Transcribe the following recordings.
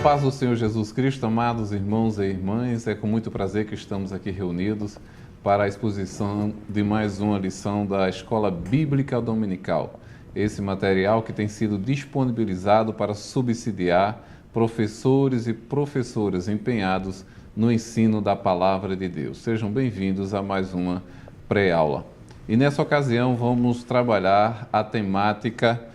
paz do Senhor Jesus Cristo, amados irmãos e irmãs, é com muito prazer que estamos aqui reunidos para a exposição de mais uma lição da Escola Bíblica Dominical. Esse material que tem sido disponibilizado para subsidiar professores e professoras empenhados no ensino da Palavra de Deus. Sejam bem-vindos a mais uma pré-aula. E nessa ocasião vamos trabalhar a temática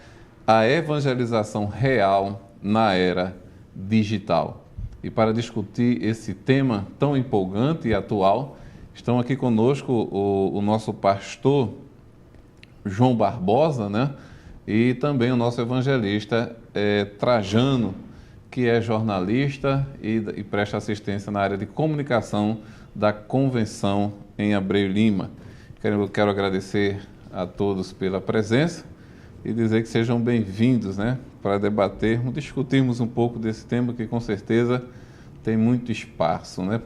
a evangelização real na era digital. E para discutir esse tema tão empolgante e atual, estão aqui conosco o nosso pastor João Barbosa, né? E também o nosso evangelista Trajano, que é jornalista e presta assistência na área de comunicação da Convenção em Abreu Lima. Quero agradecer a todos pela presença e dizer que sejam bem-vindos, né, para debatermos, discutirmos um pouco desse tema que com certeza tem muito espaço, né,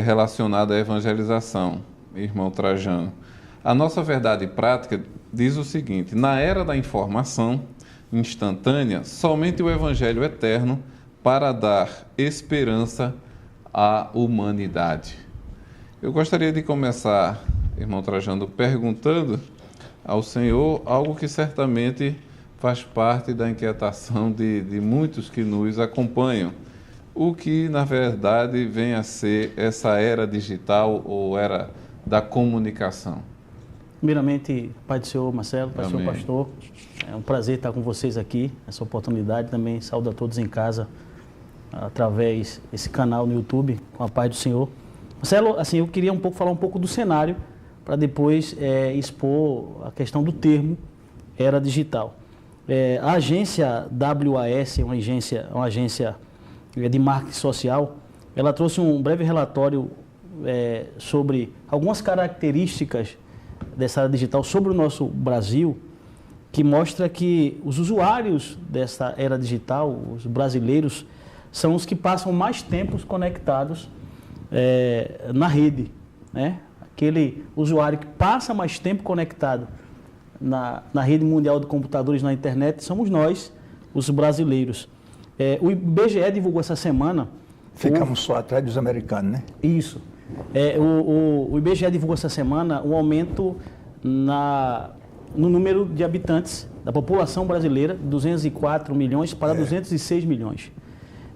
relacionado à evangelização, irmão Trajano. A nossa verdade prática diz o seguinte: na era da informação instantânea, somente o Evangelho eterno para dar esperança à humanidade. Eu gostaria de começar, irmão Trajano, perguntando ao Senhor algo que certamente faz parte da inquietação de muitos que nos acompanham. O que, na verdade, vem a ser essa era digital ou era da comunicação? Primeiramente, Pai do Senhor, Marcelo, Pai do Senhor, pastor, é um prazer estar com vocês aqui, essa oportunidade. Também saúdo a todos em casa, através desse canal no YouTube, com a paz do Senhor. Marcelo, assim, eu queria falar um pouco do cenário, para depois expor a questão do termo era digital. A agência WAS, uma agência de marketing social, ela trouxe um breve relatório sobre algumas características dessa era digital sobre o nosso Brasil, que mostra que os usuários dessa era digital, os brasileiros, são os que passam mais tempos conectados na rede, né? Aquele usuário que passa mais tempo conectado na rede mundial de computadores, na internet, somos nós, os brasileiros. O IBGE divulgou essa semana... Ficamos só atrás dos americanos, né? Isso. O IBGE divulgou essa semana um aumento no número de habitantes da população brasileira, de 204 milhões para 206 milhões.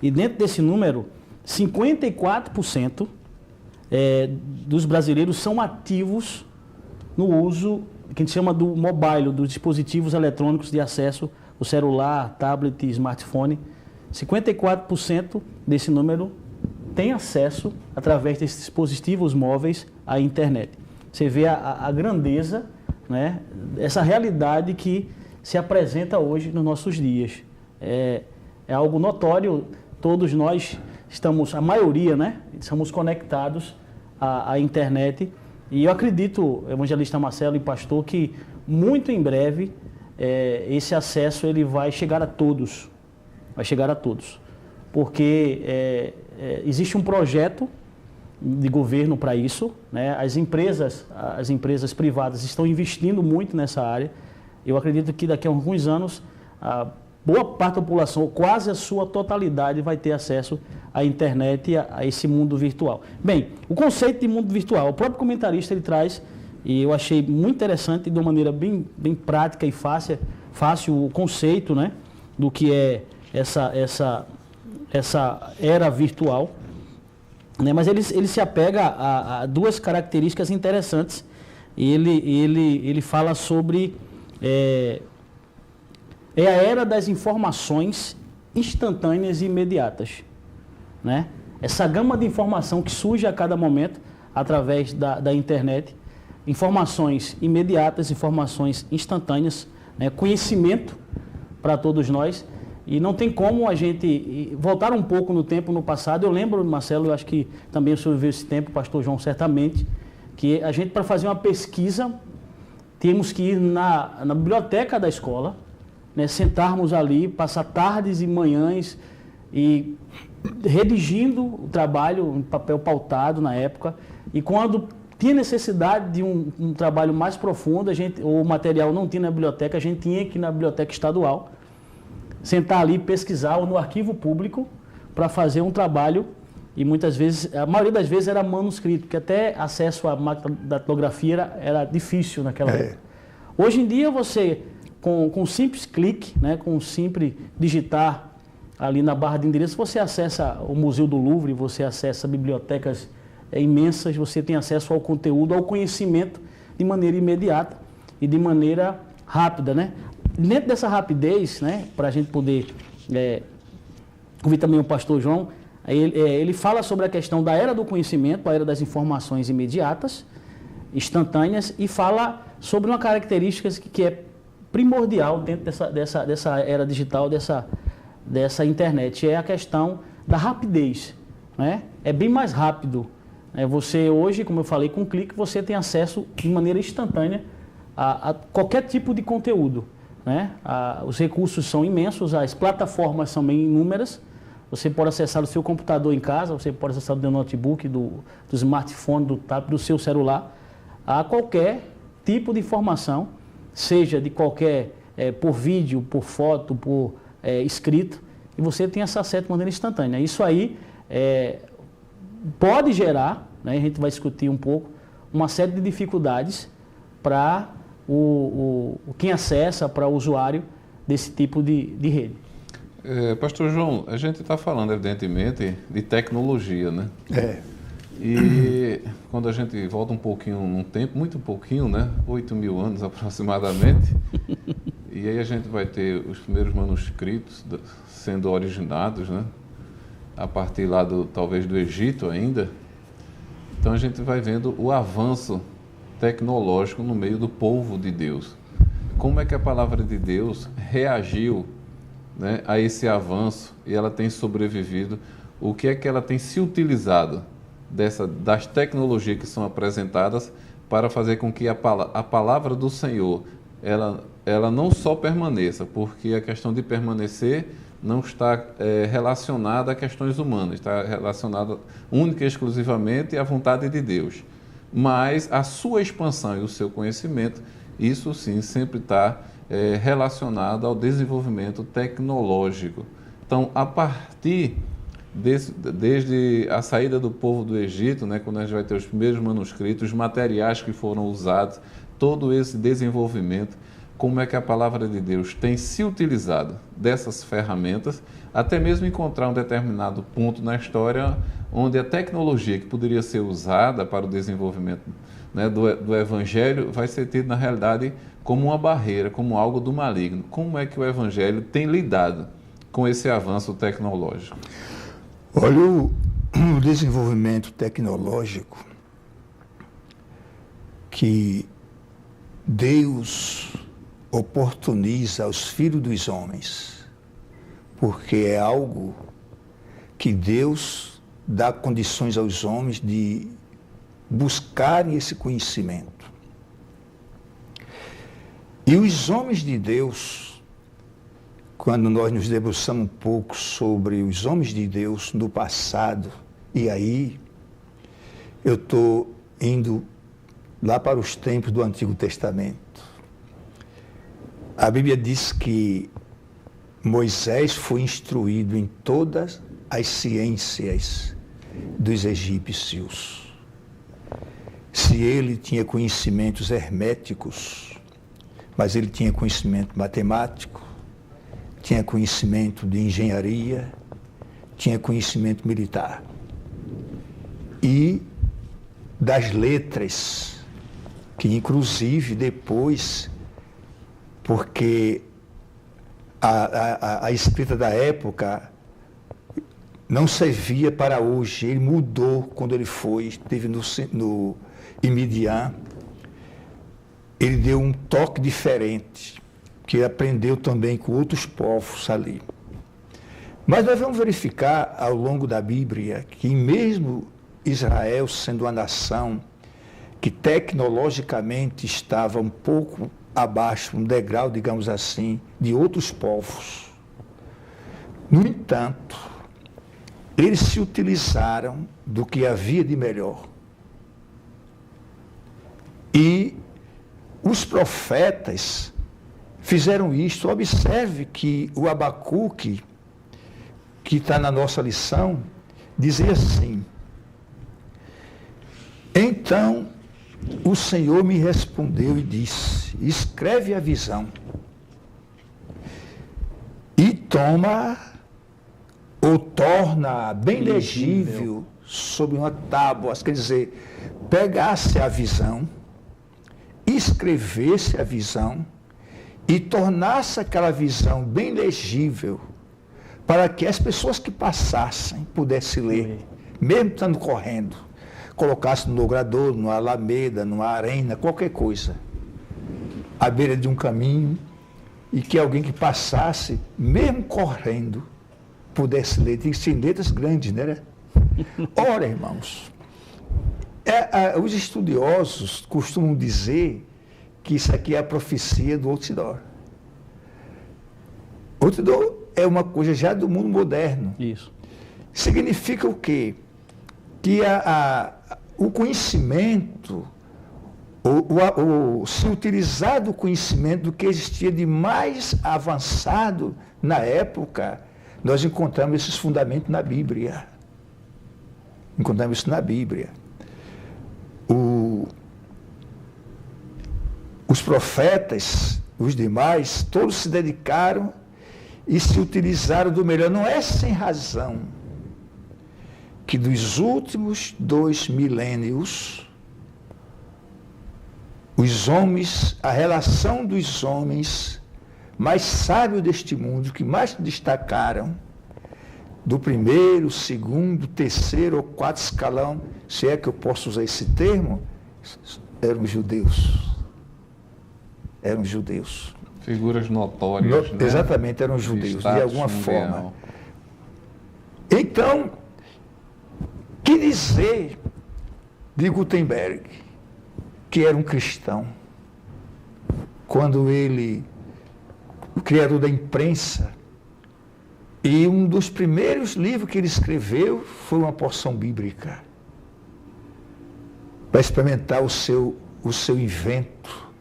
E dentro desse número, 54% dos brasileiros são ativos no uso que a gente chama do mobile, dos dispositivos eletrônicos de acesso, o celular, tablet e smartphone. 54% desse número tem acesso, através desses dispositivos móveis, à internet. Você vê a grandeza, né, essa realidade que se apresenta hoje nos nossos dias. É algo notório, todos nós estamos, a maioria, né, estamos conectados à internet. E eu acredito, evangelista Marcelo e pastor, que muito em breve esse acesso ele vai chegar a todos. Vai chegar a todos. Porque existe um projeto de governo para isso, né? As empresas privadas estão investindo muito nessa área. Eu acredito que daqui a alguns anos a boa parte da população, quase a sua totalidade, vai ter acesso à internet e a esse mundo virtual. Bem, o conceito de mundo virtual, o próprio comentarista ele traz, e eu achei muito interessante, de uma maneira bem prática e fácil o conceito, né, do que é essa era virtual, né? Mas ele se apega a duas características interessantes. Ele fala sobre a era das informações instantâneas e imediatas, né? Essa gama de informação que surge a cada momento através da internet, informações imediatas, informações instantâneas, né? Conhecimento para todos nós. E não tem como a gente voltar um pouco no tempo, no passado. Eu lembro, Marcelo, eu acho que também o senhor viveu esse tempo, pastor João, certamente, que a gente, para fazer uma pesquisa, temos que ir na biblioteca da escola, né, sentarmos ali, passar tardes e manhãs e redigindo o trabalho em papel pautado na época. E quando tinha necessidade de um trabalho mais profundo, o material não tinha na biblioteca, a gente tinha que ir na biblioteca estadual. sentar ali, pesquisar ou no arquivo público para fazer um trabalho, e muitas vezes, a maioria das vezes era manuscrito, porque até acesso à máquina da datilografia era difícil naquela época. Hoje em dia você, com um simples clique, né, com um simples digitar ali na barra de endereço, você acessa o Museu do Louvre, você acessa bibliotecas imensas, você tem acesso ao conteúdo, ao conhecimento de maneira imediata e de maneira rápida, né? Dentro dessa rapidez, né, para a gente poder ouvir também o pastor João, ele fala sobre a questão da era do conhecimento, a era das informações imediatas, instantâneas, e fala sobre uma característica que é primordial dentro dessa era digital, dessa internet, é a questão da rapidez, né? É bem mais rápido. Você hoje, como eu falei, com um clique você tem acesso de maneira instantânea a qualquer tipo de conteúdo, né? Os recursos são imensos, as plataformas são bem inúmeras. Você pode acessar o seu computador em casa, você pode acessar do notebook, do smartphone, do tablet, do seu celular, a qualquer tipo de informação, seja de qualquer, por vídeo, por foto, por escrito, e você tem esse acesso de maneira instantânea. Isso aí pode gerar, né, a gente vai discutir um pouco, uma série de dificuldades para quem acessa, para o usuário desse tipo de rede. Pastor João, a gente está falando, evidentemente, de tecnologia, né? E quando a gente volta um pouquinho num tempo, muito pouquinho, né? 8.000 anos aproximadamente, e aí a gente vai ter os primeiros manuscritos sendo originados, né? A partir lá talvez do Egito ainda. Então a gente vai vendo o avanço tecnológico no meio do povo de Deus. Como é que a palavra de Deus reagiu, né, a esse avanço, e ela tem sobrevivido? O que é que ela tem se utilizado das tecnologias que são apresentadas para fazer com que a palavra do Senhor ela não só permaneça, porque a questão de permanecer não está relacionada a questões humanas, está relacionada única e exclusivamente à vontade de Deus. Mas a sua expansão e o seu conhecimento, isso sim sempre está relacionado ao desenvolvimento tecnológico. Então, a partir desde a saída do povo do Egito, né, quando a gente vai ter os primeiros manuscritos, os materiais que foram usados, todo esse desenvolvimento, como é que a palavra de Deus tem se utilizado dessas ferramentas, até mesmo encontrar um determinado ponto na história onde a tecnologia que poderia ser usada para o desenvolvimento, né, do Evangelho vai ser tido, na realidade, como uma barreira, como algo do maligno. Como é que o Evangelho tem lidado com esse avanço tecnológico? Olha, o desenvolvimento tecnológico que Deus oportuniza aos filhos dos homens, porque é algo que Deus dá condições aos homens de buscarem esse conhecimento. E os homens de Deus, quando nós nos debruçamos um pouco sobre os homens de Deus no passado, e aí eu estou indo lá para os tempos do Antigo Testamento. A Bíblia diz que Moisés foi instruído em todas as ciências dos egípcios. Se ele tinha conhecimentos herméticos, mas ele tinha conhecimento matemático, tinha conhecimento de engenharia, tinha conhecimento militar. E das letras, que inclusive depois, porque a escrita da época não servia para hoje, ele mudou quando ele esteve em Midian, ele deu um toque diferente, que ele aprendeu também com outros povos ali. Mas nós vamos verificar ao longo da Bíblia que mesmo Israel sendo uma nação que tecnologicamente estava um pouco abaixo, um degrau, digamos assim, de outros povos, no entanto, eles se utilizaram do que havia de melhor. E os profetas fizeram isto. Observe que o Abacuque, que está na nossa lição, dizia assim: então o Senhor me respondeu e disse: escreve a visão e toma ou torna bem legível sobre uma tábua. Quer dizer, pegasse a visão, escrevesse a visão e tornasse aquela visão bem legível para que as pessoas que passassem pudessem ler, mesmo estando correndo, colocasse no logrador, numa alameda, numa arena, qualquer coisa, à beira de um caminho, e que alguém que passasse, mesmo correndo, pudesse ler. Tem letras grandes, né? Ora, irmãos, os estudiosos costumam dizer que isso aqui é a profecia do outdoor. Outdoor é uma coisa já do mundo moderno. Isso. Significa o quê? Que o conhecimento, se utilizar do conhecimento do que existia de mais avançado na época, nós encontramos esses fundamentos na Bíblia. Encontramos isso na Bíblia. Os profetas, os demais, todos se dedicaram e se utilizaram do melhor. Não é sem razão que dos últimos 2 milênios, os homens, a relação dos homens mais sábios deste mundo, que mais se destacaram, do primeiro, segundo, terceiro ou quarto escalão, se é que eu posso usar esse termo, eram judeus. Eram judeus. Figuras notórias, né? Exatamente, eram judeus, de alguma forma. Então, que dizer de Gutenberg, que era um cristão, quando ele, o criador da imprensa, e um dos primeiros livros que ele escreveu foi uma porção bíblica, para experimentar o seu invento.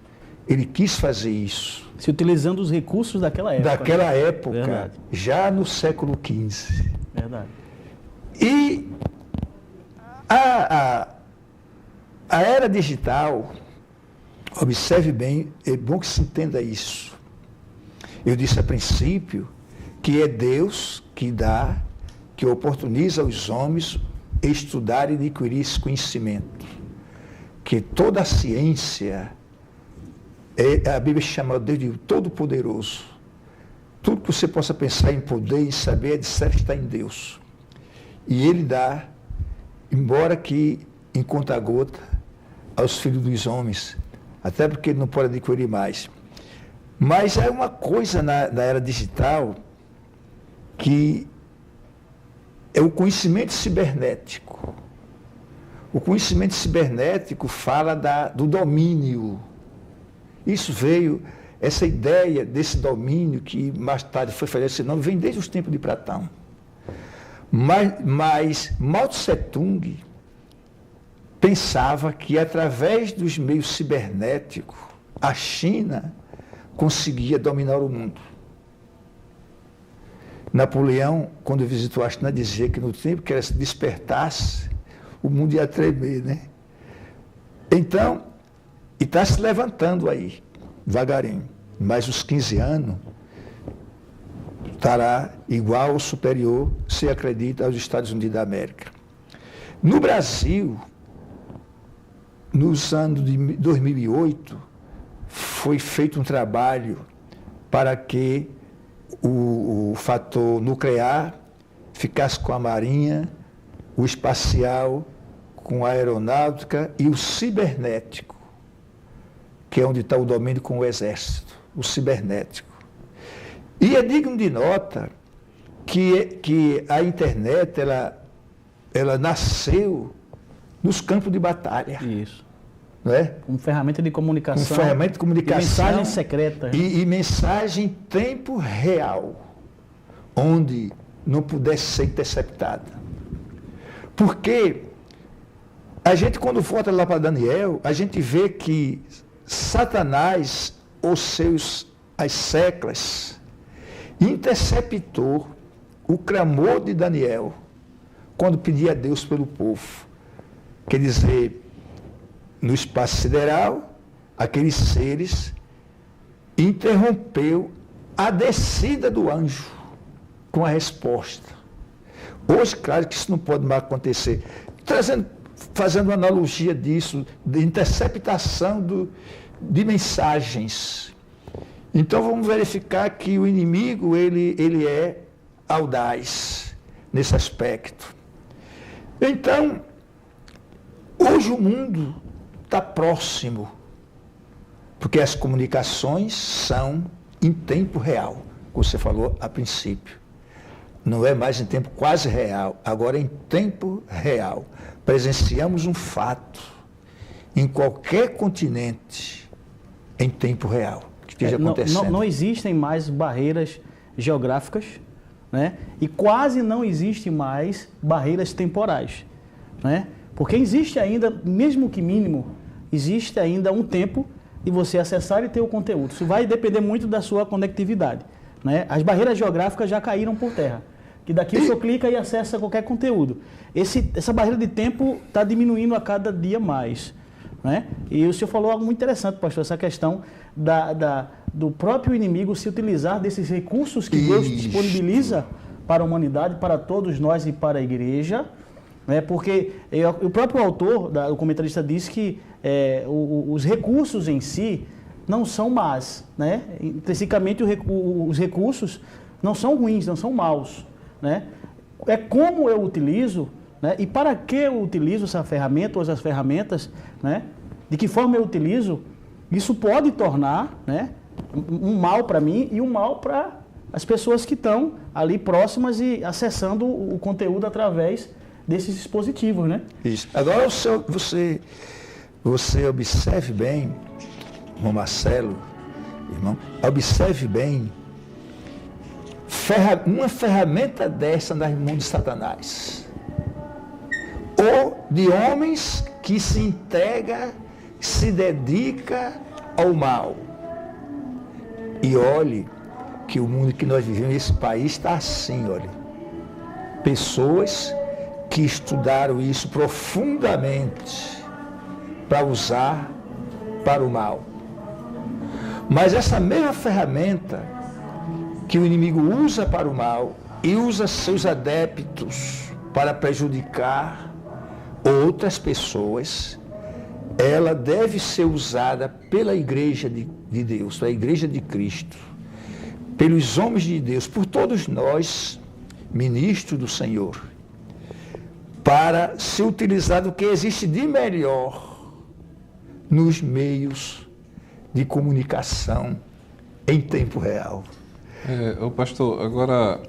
Ele quis fazer isso. Se utilizando os recursos daquela época. Daquela época, Verdade. já no século XV. Verdade. E a era digital, observe bem, é bom que se entenda isso. Eu disse a princípio que é Deus que dá, que oportuniza os homens estudar e adquirir esse conhecimento. Que toda a ciência, a Bíblia chama Deus de Todo-Poderoso. Tudo que você possa pensar em poder e saber, etc., está em Deus. E Ele dá, embora que em conta-gota, aos filhos dos homens, até porque Ele não pode adquirir mais. Mas é uma coisa na era digital que é o conhecimento cibernético. O conhecimento cibernético fala do domínio. Isso veio, essa ideia desse domínio que mais tarde foi falado, esse nome vem desde os tempos de Platão. Mas Mao Tse Tung pensava que através dos meios cibernéticos a China conseguia dominar o mundo. Napoleão, quando visitou a China, dizia que no tempo que ela se despertasse, o mundo ia tremer, né? Então, e está se levantando aí, devagarinho. Mas os 15 anos estará igual ou superior, se acredita, aos Estados Unidos da América. No Brasil, nos anos de 2008, foi feito um trabalho para que o fator nuclear ficasse com a marinha, o espacial com a aeronáutica e o cibernético, que é onde está o domínio com o exército, o cibernético. E é digno de nota que a internet, ela nasceu nos campos de batalha. Isso. Não é? Como ferramenta de comunicação. Como ferramenta de comunicação. E mensagem secreta. E mensagem em tempo real, onde não pudesse ser interceptada. Porque a gente, quando volta lá para Daniel, a gente vê que Satanás, os seus as seclas, interceptou o clamor de Daniel quando pedia a Deus pelo povo. Quer dizer, no espaço sideral, aqueles seres interrompeu a descida do anjo com a resposta. Hoje, claro que isso não pode mais acontecer. Fazendo uma analogia disso, de interceptação de mensagens. Então vamos verificar que o inimigo ele é audaz nesse aspecto. Então, hoje o mundo está próximo, porque as comunicações são em tempo real, como você falou a princípio. Não é mais em tempo quase real, agora é em tempo real. Presenciamos um fato em qualquer continente em tempo real que esteja acontecendo. Não existem mais barreiras geográficas, né? E quase não existem mais barreiras temporais, né? Porque existe ainda, mesmo que mínimo, existe ainda um tempo de você acessar e ter o conteúdo. Isso vai depender muito da sua conectividade, né? As barreiras geográficas já caíram por terra, que daqui o senhor clica e acessa qualquer conteúdo. Essa barreira de tempo está diminuindo a cada dia mais, né? E o senhor falou algo muito interessante, pastor, essa questão do próprio inimigo se utilizar desses recursos que Deus disponibiliza para a humanidade, para todos nós e para a igreja, né? Porque o próprio autor, o comentarista, disse que os recursos em si não são más, né? Intrinsecamente os recursos não são ruins, não são maus, né? É como eu utilizo, né? E para que eu utilizo essa ferramenta ou essas ferramentas, né? De que forma eu utilizo, isso pode tornar, né, um mal para mim e um mal para as pessoas que estão ali próximas e acessando o conteúdo através desses dispositivos, né? Isso. Agora você observe bem, irmão Marcelo, irmão, observe bem uma ferramenta dessa nas mãos de Satanás, ou de homens que se entrega, se dedica ao mal. E olhe que o mundo que nós vivemos, esse país está assim, olhe. Pessoas que estudaram isso profundamente para usar para o mal. Mas essa mesma ferramenta que o inimigo usa para o mal e usa seus adeptos para prejudicar outras pessoas, ela deve ser usada pela igreja de Deus, pela igreja de Cristo, pelos homens de Deus, por todos nós, ministros do Senhor, para se utilizar do que existe de melhor nos meios de comunicação em tempo real. Pastor, agora,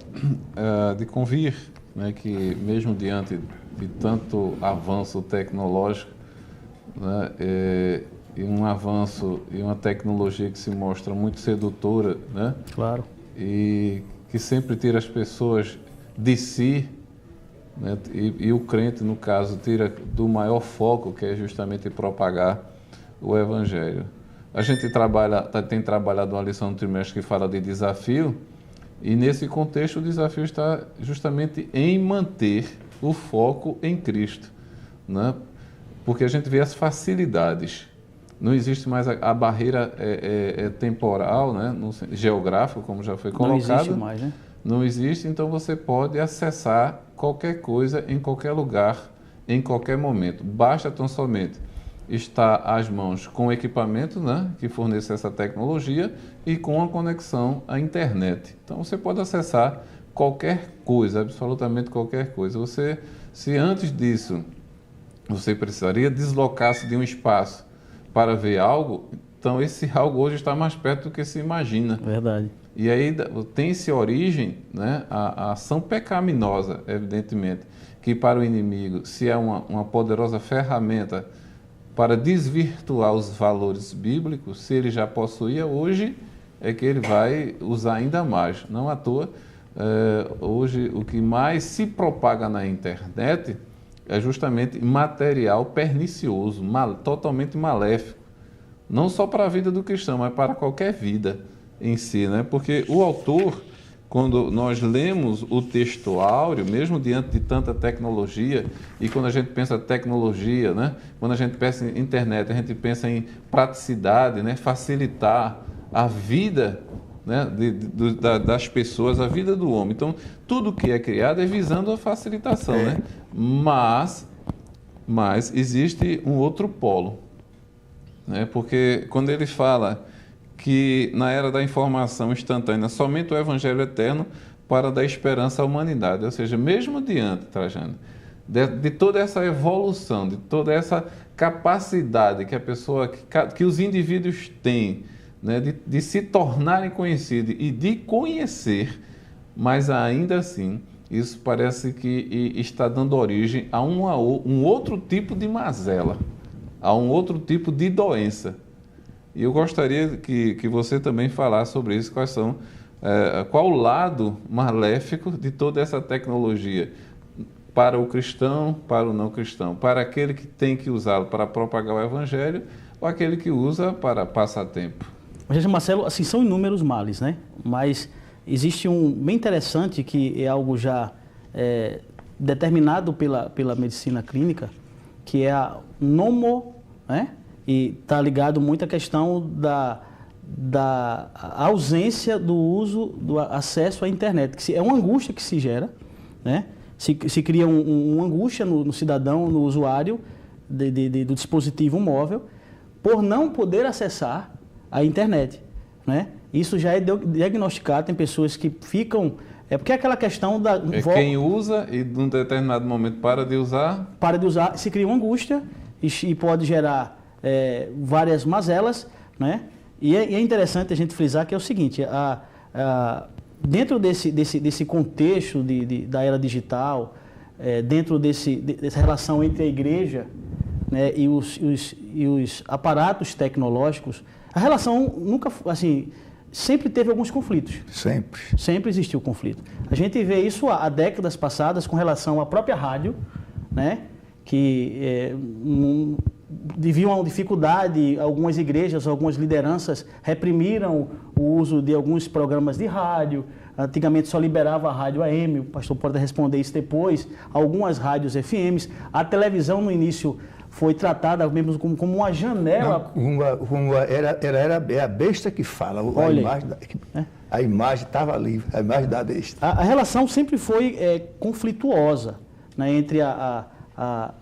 de convir, né, que mesmo diante de tanto avanço tecnológico, né, e um avanço e uma tecnologia que se mostra muito sedutora, né? Claro. E que sempre tira as pessoas de si, né? E o crente, no caso, tira do maior foco, que é justamente propagar o Evangelho. A gente tem trabalhado uma lição no trimestre que fala de desafio, e nesse contexto o desafio está justamente em manter o foco em Cristo, né? Porque a gente vê as facilidades. Não existe mais a barreira temporal, né? Geográfica, como já foi colocado. Não existe mais, né? Não existe, então você pode acessar qualquer coisa em qualquer lugar, em qualquer momento. Basta tão somente estar às mãos com o equipamento, né, que fornece essa tecnologia e com a conexão à internet. Então você pode acessar qualquer coisa, absolutamente qualquer coisa. Se antes disso você precisaria deslocar-se de um espaço para ver algo, então esse algo hoje está mais perto do que se imagina. Verdade. E aí tem-se origem, né, a ação pecaminosa, evidentemente, que para o inimigo, se é uma poderosa ferramenta para desvirtuar os valores bíblicos, se ele já possuía, hoje é que ele vai usar ainda mais. Não à toa, hoje o que mais se propaga na internet é justamente material pernicioso, totalmente maléfico. Não só para a vida do cristão, mas para qualquer vida. em si, né? Porque o autor, quando nós lemos o texto áureo, mesmo diante de tanta tecnologia, e quando a gente pensa tecnologia, né? Quando a gente pensa em internet, a gente pensa em praticidade, né? Facilitar a vida, né? Das pessoas, a vida do homem. Então, tudo que é criado é visando a facilitação, né? Mas existe um outro polo, né? Porque quando ele fala que na era da informação instantânea somente o Evangelho eterno para dar esperança à humanidade, ou seja, mesmo diante, Trajano, de toda essa evolução, de toda essa capacidade que a pessoa, que os indivíduos têm, né, de se tornarem conhecidos e de conhecer, mas ainda assim isso parece que está dando origem a um outro tipo de mazela, a um outro tipo de doença. E eu gostaria que você também falasse sobre isso, qual o lado maléfico de toda essa tecnologia para o cristão, para o não cristão, para aquele que tem que usá-lo para propagar o Evangelho ou aquele que usa para passatempo. Mas, Marcelo, assim, são inúmeros males, né? Mas existe um bem interessante que é algo já determinado pela medicina clínica, que é a né? E está ligado muito à questão da ausência do uso, do acesso à internet, que é uma angústia que se gera, né? Se cria uma angústia no cidadão, no usuário do dispositivo móvel, por não poder acessar a internet, né? Isso já é diagnosticado, tem pessoas que ficam... porque é aquela questão da... quem usa e num determinado momento para de usar, se cria uma angústia e pode gerar várias mazelas, né? E é interessante a gente frisar que é o seguinte, dentro desse contexto da era digital, dentro dessa relação entre a igreja, né, e os aparatos tecnológicos, a relação nunca, assim, sempre teve alguns conflitos. Sempre existiu conflito. A gente vê isso há décadas passadas com relação à própria rádio, né, que devido a uma dificuldade, algumas igrejas, algumas lideranças reprimiram o uso de alguns programas de rádio. Antigamente só liberava a rádio AM, o pastor pode responder isso depois, algumas rádios FMs. A televisão no início foi tratada mesmo como uma janela. Era a besta que fala, a imagem estava ali, a imagem da besta. A relação sempre foi conflituosa, né, entre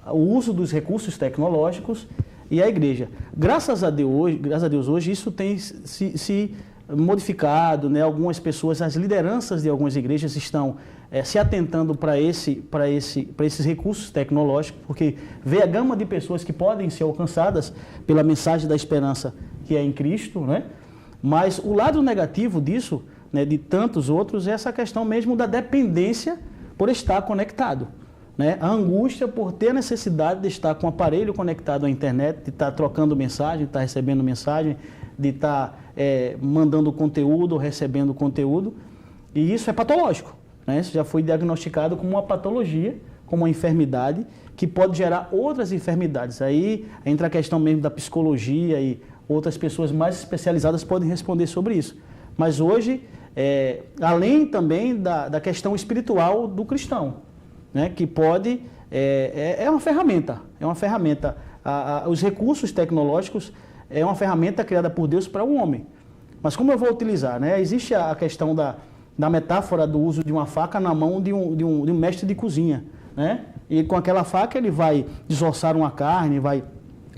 o uso dos recursos tecnológicos e a igreja. Graças a Deus hoje isso tem se modificado, né? Algumas pessoas, as lideranças de algumas igrejas estão se atentando para esses recursos tecnológicos, porque vê a gama de pessoas que podem ser alcançadas pela mensagem da esperança que é em Cristo, né? Mas o lado negativo disso, né, de tantos outros, é essa questão mesmo da dependência por estar conectado, né? A angústia por ter a necessidade de estar com o aparelho conectado à internet, de estar trocando mensagem, de estar recebendo mensagem, de estar mandando conteúdo ou recebendo conteúdo. E isso é patológico, né? Isso já foi diagnosticado como uma patologia, como uma enfermidade, que pode gerar outras enfermidades. Aí entra a questão mesmo da psicologia e outras pessoas mais especializadas podem responder sobre isso. Mas hoje, além também da questão espiritual do cristão, né, que pode, é uma ferramenta, os recursos tecnológicos é uma ferramenta criada por Deus para o homem. Mas como eu vou utilizar, né? Existe a questão da metáfora do uso de uma faca na mão de um mestre de cozinha, né? E com aquela faca ele vai desossar uma carne, vai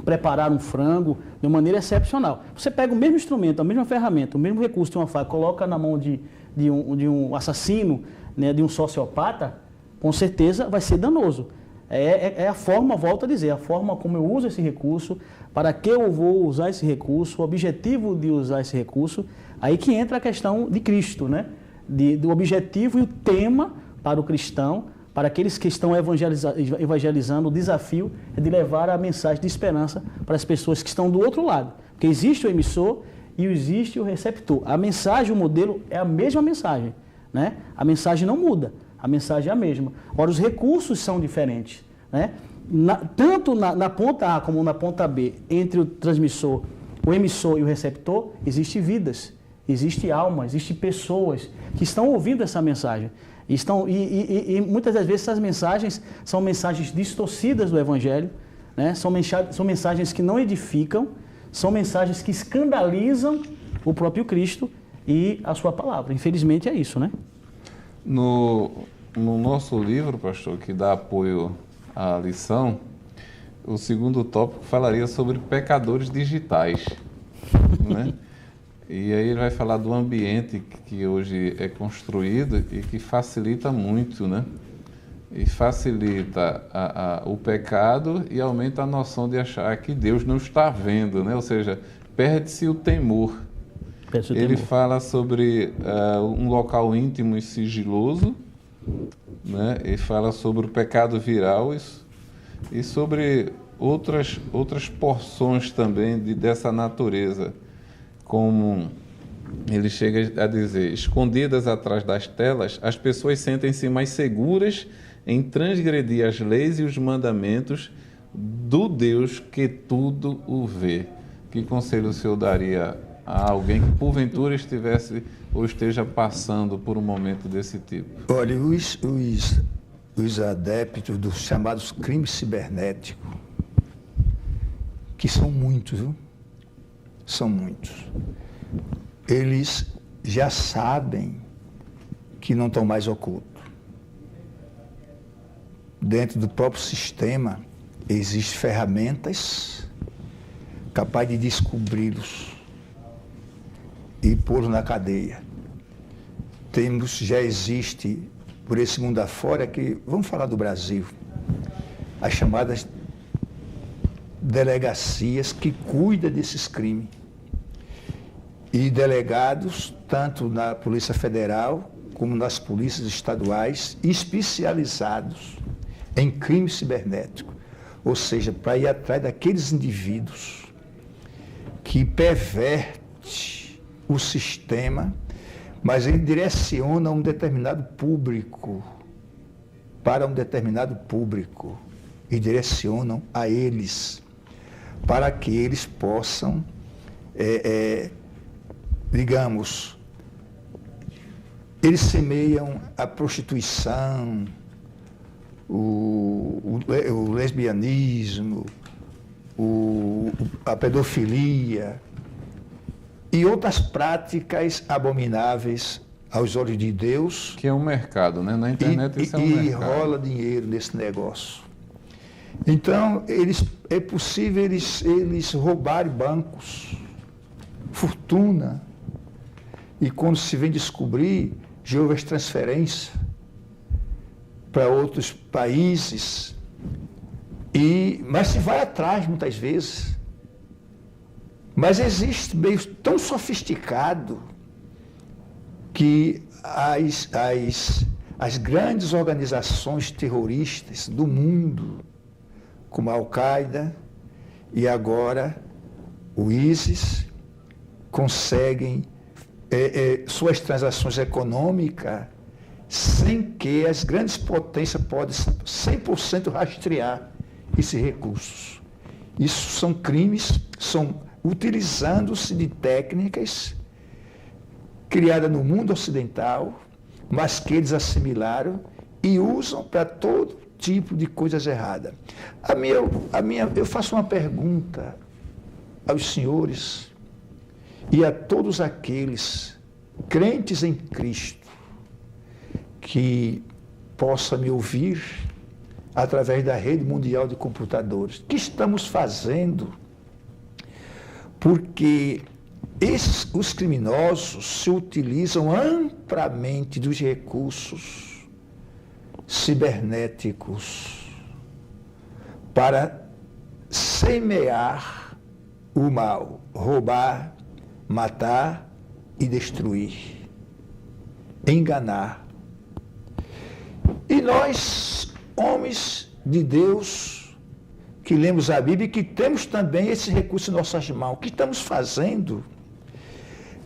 preparar um frango de uma maneira excepcional. Você pega o mesmo instrumento, a mesma ferramenta, o mesmo recurso de uma faca, coloca na mão de um assassino, né, de um sociopata, com certeza vai ser danoso. É a forma, volto a dizer, a forma como eu uso esse recurso, para que eu vou usar esse recurso, o objetivo de usar esse recurso, aí que entra a questão de Cristo, né? Do objetivo e o tema para o cristão, para aqueles que estão evangelizando, o desafio é de levar a mensagem de esperança para as pessoas que estão do outro lado. Porque existe o emissor e existe o receptor. A mensagem, o modelo é a mesma mensagem, né? A mensagem não muda. A mensagem é a mesma. Ora, os recursos são diferentes, né? Tanto na ponta A como na ponta B, entre o transmissor, o emissor e o receptor, existem vidas, Existe alma, existe pessoas que estão ouvindo essa mensagem. E muitas das vezes essas mensagens são mensagens distorcidas do Evangelho, né? São mensagens que não edificam, são mensagens que escandalizam o próprio Cristo e a sua palavra. Infelizmente é isso, né? No nosso livro, pastor, que dá apoio à lição, o segundo tópico falaria sobre pecadores digitais, né? E aí ele vai falar do ambiente que hoje é construído e que facilita muito, né? E facilita o pecado e aumenta a noção de achar que Deus não está vendo, né? Ou seja, perde-se o temor. Ele fala sobre um local íntimo e sigiloso, né? Ele fala sobre o pecado viral e sobre outras porções também dessa natureza, como ele chega a dizer: escondidas atrás das telas, as pessoas sentem-se mais seguras em transgredir as leis e os mandamentos do Deus que tudo o vê. Que conselho o senhor daria a alguém que porventura estivesse ou esteja passando por um momento desse tipo? Olha, os adeptos dos chamados crimes cibernéticos, que são muitos, viu? São muitos. Eles já sabem que não estão mais ocultos. Dentro do próprio sistema existem ferramentas capazes de descobri-los e pô-los na cadeia. Já existe por esse mundo afora, que vamos falar do Brasil, as chamadas delegacias que cuidam desses crimes. E delegados, tanto na Polícia Federal como nas polícias estaduais, especializados em crime cibernético. Ou seja, para ir atrás daqueles indivíduos que pervertem o sistema, mas ele direciona um determinado público, para um determinado público, e direcionam a eles, para que eles possam, digamos, eles semeiam a prostituição, o lesbianismo, a pedofilia e outras práticas abomináveis aos olhos de Deus. Que é um mercado, né? Na internet isso é um mercado. E rola dinheiro nesse negócio. Então, é possível eles roubarem bancos, fortuna, e quando se vem descobrir, já houve as transferências para outros países, mas se vai atrás muitas vezes. Mas existe meio tão sofisticado que as grandes organizações terroristas do mundo, como a Al-Qaeda e agora o ISIS, conseguem suas transações econômicas sem que as grandes potências possam 100% rastrear esses recursos. Isso são crimes, utilizando-se de técnicas criadas no mundo ocidental, mas que eles assimilaram e usam para todo tipo de coisas erradas. Eu faço uma pergunta aos senhores e a todos aqueles crentes em Cristo que possam me ouvir através da rede mundial de computadores. O que estamos fazendo? Porque os criminosos se utilizam amplamente dos recursos cibernéticos para semear o mal, roubar, matar e destruir, enganar. E nós, homens de Deus, que lemos a Bíblia e que temos também esse recurso em nossas mãos, o que estamos fazendo?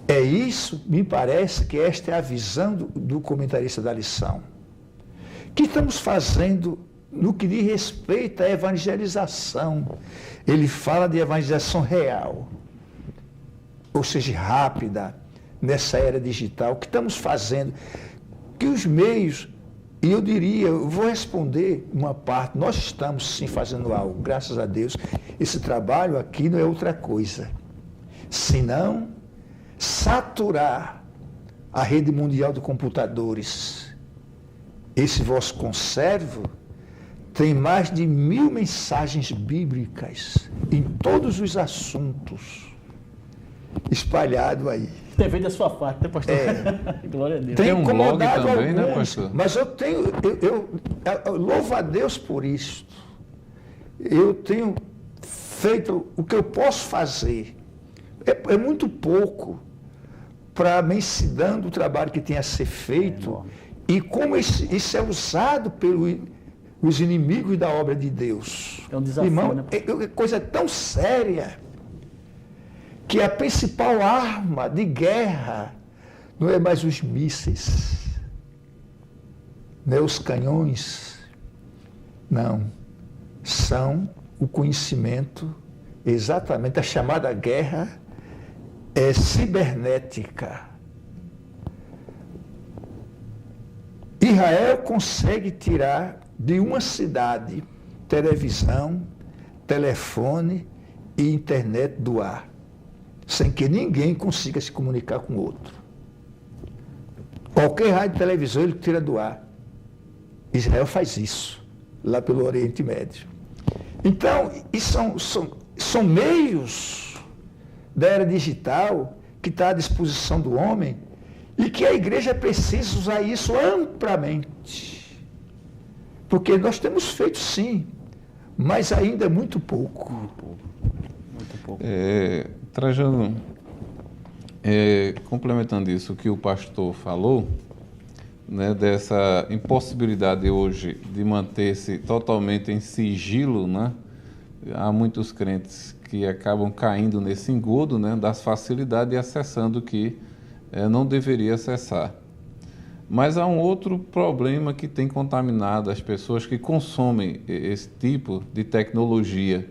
É isso, me parece que esta é a visão do comentarista da lição. O que estamos fazendo no que diz respeito à evangelização? Ele fala de evangelização real, ou seja, rápida, nessa era digital, o que estamos fazendo, que os meios, e eu diria, eu vou responder uma parte, nós estamos sim fazendo algo, graças a Deus. Esse trabalho aqui não é outra coisa, senão saturar a rede mundial de computadores. Esse vosso conservo tem mais de 1000 mensagens bíblicas em todos os assuntos, espalhado aí. Tem feito a sua parte, né, pastor? Glória a Deus. Tem um blog também, alguns, né, pastor? Mas eu louvo a Deus por isso. Eu tenho feito o que eu posso fazer. É muito pouco para a imensidão do trabalho que tem a ser feito e como isso é usado pelos inimigos da obra de Deus. É um desafio, irmão, né? É coisa tão séria que a principal arma de guerra não é mais os mísseis, não é os canhões, não. São o conhecimento, exatamente a chamada guerra é cibernética. Israel consegue tirar de uma cidade televisão, telefone e internet do ar, sem que ninguém consiga se comunicar com o outro. Qualquer rádio e televisão ele tira do ar. Israel faz isso, lá pelo Oriente Médio. Então, são meios da era digital que está à disposição do homem e que a igreja precisa usar isso amplamente. Porque nós temos feito sim, mas ainda é muito pouco. Muito pouco. Trajano, complementando isso que o pastor falou, né, dessa impossibilidade hoje de manter-se totalmente em sigilo, né? Há muitos crentes que acabam caindo nesse engodo, né, das facilidades e acessando o que não deveria acessar. Mas há um outro problema que tem contaminado as pessoas que consomem esse tipo de tecnologia,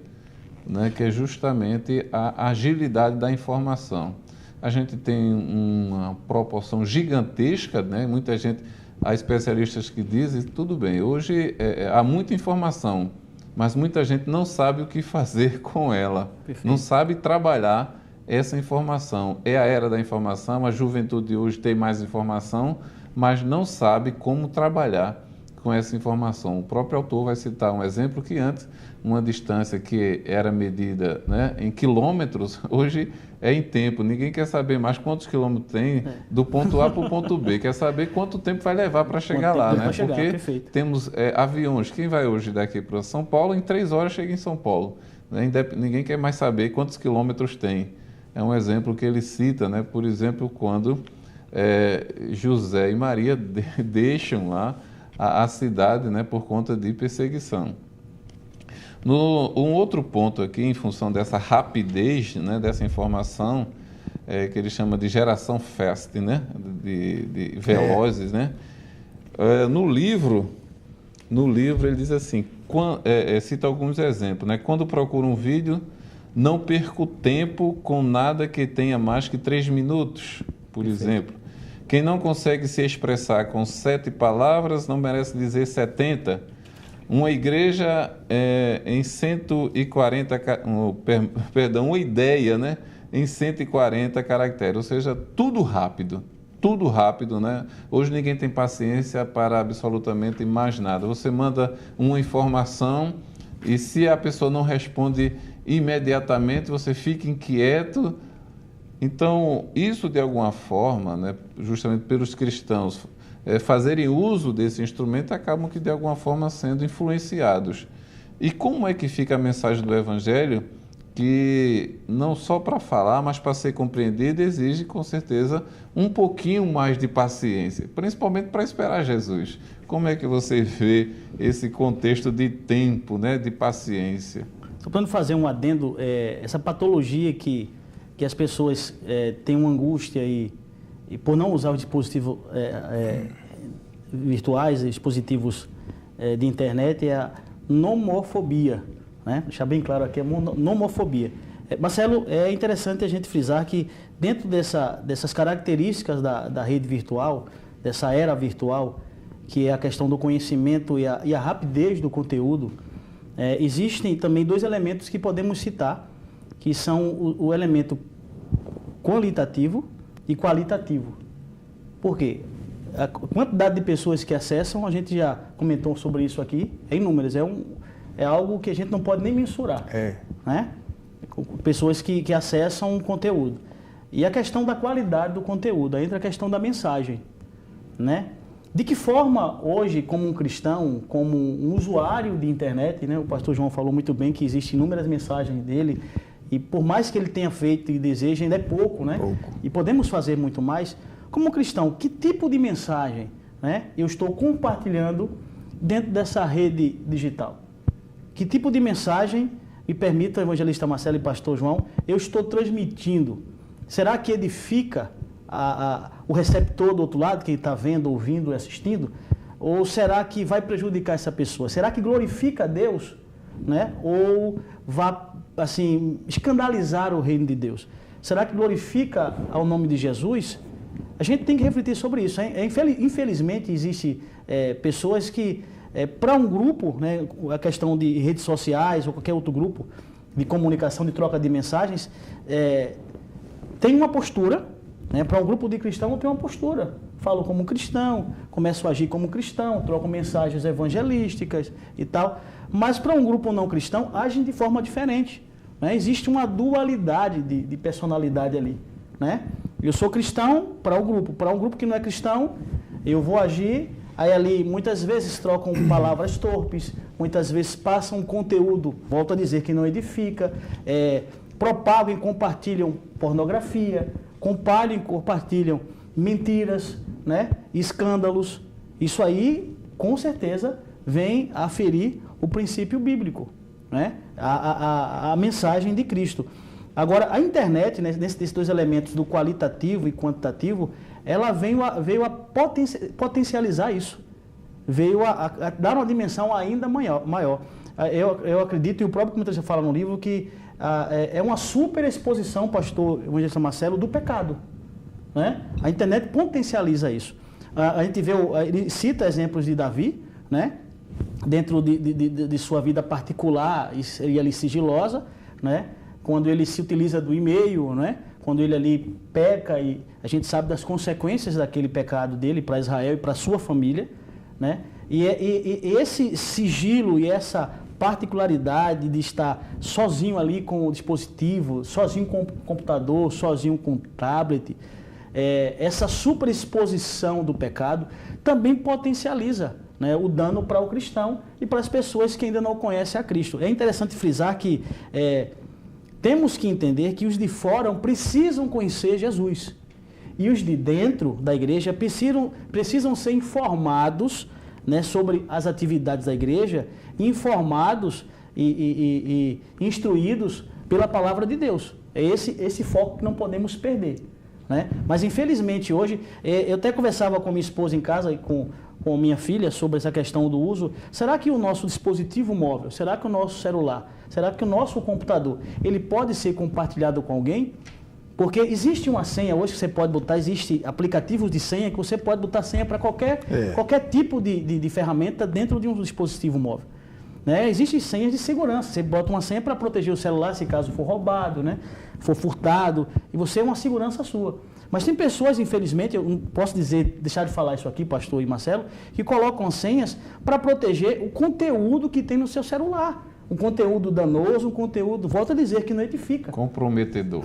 né, que é justamente a agilidade da informação. A gente tem uma proporção gigantesca, né? Muita gente, há especialistas que dizem, tudo bem, hoje há muita informação, mas muita gente não sabe o que fazer com ela, Perfeito. Não sabe trabalhar essa informação. É a era da informação, a juventude de hoje tem mais informação, mas não sabe como trabalhar com essa informação. O próprio autor vai citar um exemplo que antes, uma distância que era medida, né, em quilômetros, hoje é em tempo. Ninguém quer saber mais quantos quilômetros tem do ponto A para o ponto B. Quer saber quanto tempo vai levar para chegar lá, né? Porque temos aviões. Quem vai hoje daqui para São Paulo, em 3 horas chega em São Paulo. Né? Ninguém quer mais saber quantos quilômetros tem. É um exemplo que ele cita, né? Por exemplo, quando José e Maria deixam lá a cidade, né, por conta de perseguição. Um outro ponto aqui, em função dessa rapidez, né, dessa informação, que ele chama de geração fast, né, de velozes, né? No livro ele diz assim, cita alguns exemplos, né? Quando procuro um vídeo, não perco tempo com nada que tenha mais que 3 minutos, por exemplo. Quem não consegue se expressar com 7 palavras não merece dizer 70. Uma igreja em 140, uma ideia, né, em 140 caracteres, ou seja, tudo rápido, né? Hoje ninguém tem paciência para absolutamente mais nada. Você manda uma informação e se a pessoa não responde imediatamente, você fica inquieto. Então, isso de alguma forma, né, justamente pelos cristãos fazerem uso desse instrumento, acabam que de alguma forma sendo influenciados. E como é que fica a mensagem do Evangelho, que não só para falar, mas para ser compreendida, exige com certeza um pouquinho mais de paciência, principalmente para esperar Jesus. Como é que você vê esse contexto de tempo, né, de paciência? Só para fazer um adendo, essa patologia que as pessoas têm uma angústia e por não usar os dispositivos virtuais, dispositivos de internet, é a nomofobia, né? Deixar bem claro aqui, é nomofobia. Marcelo, é interessante a gente frisar que dentro dessas características da rede virtual, dessa era virtual, que é a questão do conhecimento e a rapidez do conteúdo, existem também dois elementos que podemos citar, que são o elemento qualitativo e qualitativo. Por quê? A quantidade de pessoas que acessam, a gente já comentou sobre isso aqui, é inúmeras, é algo que a gente não pode nem mensurar. Né? Pessoas que acessam o conteúdo. E a questão da qualidade do conteúdo, aí entra a questão da mensagem. Né? De que forma hoje, como um cristão, como um usuário de internet, né? O pastor João falou muito bem que existem inúmeras mensagens dele, e por mais que ele tenha feito e deseja, ainda é pouco, né? Pouco. E podemos fazer muito mais. Como cristão, que tipo de mensagem, né, eu estou compartilhando dentro dessa rede digital? Que tipo de mensagem, me permita, evangelista Marcelo e pastor João, eu estou transmitindo? Será que edifica o receptor do outro lado, quem está vendo, ouvindo e assistindo? Ou será que vai prejudicar essa pessoa? Será que glorifica a Deus? Né? Ou vai, assim, escandalizar o reino de Deus? Será que glorifica ao nome de Jesus? A gente tem que refletir sobre isso. Infelizmente, existem pessoas que, para um grupo, né, a questão de redes sociais ou qualquer outro grupo de comunicação, de troca de mensagens, tem uma postura, né, para um grupo de cristãos tem uma postura. Falo como cristão, começo a agir como cristão, troco mensagens evangelísticas e tal. Mas para um grupo não cristão, agem de forma diferente. Né? Existe uma dualidade de personalidade ali. Né? Eu sou cristão para um grupo que não é cristão, eu vou agir, aí ali muitas vezes trocam palavras torpes, muitas vezes passam conteúdo, volto a dizer, que não edifica, propagam e compartilham pornografia, compartilham mentiras, né? Escândalos. Isso aí, com certeza, vem a ferir o princípio bíblico, né? A mensagem de Cristo. Agora, a internet, né, nesses dois elementos do qualitativo e quantitativo, ela veio a potencializar isso. Veio a dar uma dimensão ainda maior. Eu acredito, e o próprio comentarista fala no livro, que é uma superexposição, pastor evangelista Marcelo, do pecado. Né? A internet potencializa isso. A gente vê, ele cita exemplos de Davi, né? Dentro de sua vida particular e ali sigilosa, né? Quando ele se utiliza do e-mail, né? Quando ele ali peca, e a gente sabe das consequências daquele pecado dele para Israel e para sua família, né? E esse sigilo e essa particularidade de estar sozinho ali com o dispositivo, sozinho com o computador, sozinho com o tablet, essa superexposição do pecado também potencializa, né, o dano para o cristão e para as pessoas que ainda não conhecem a Cristo. É interessante frisar que temos que entender que os de fora precisam conhecer Jesus e os de dentro da igreja precisam ser informados, né, sobre as atividades da igreja, informados e instruídos pela palavra de Deus. É esse foco que não podemos perder. Né? Mas infelizmente hoje, eu até conversava com minha esposa em casa e com minha filha sobre essa questão do uso. Será que o nosso dispositivo móvel, será que o nosso celular, será que o nosso computador, ele pode ser compartilhado com alguém? Porque existe uma senha hoje que você pode botar, existe aplicativos de senha que você pode botar senha para qualquer tipo de ferramenta dentro de um dispositivo móvel. Né? Existem senhas de segurança, você bota uma senha para proteger o celular se caso for roubado, né? For furtado, e você é uma segurança sua. Mas tem pessoas, infelizmente, eu não posso deixar de falar isso aqui, pastor e Marcelo, que colocam senhas para proteger o conteúdo que tem no seu celular. Um conteúdo danoso, um conteúdo, volto a dizer, que não edifica. Comprometedor.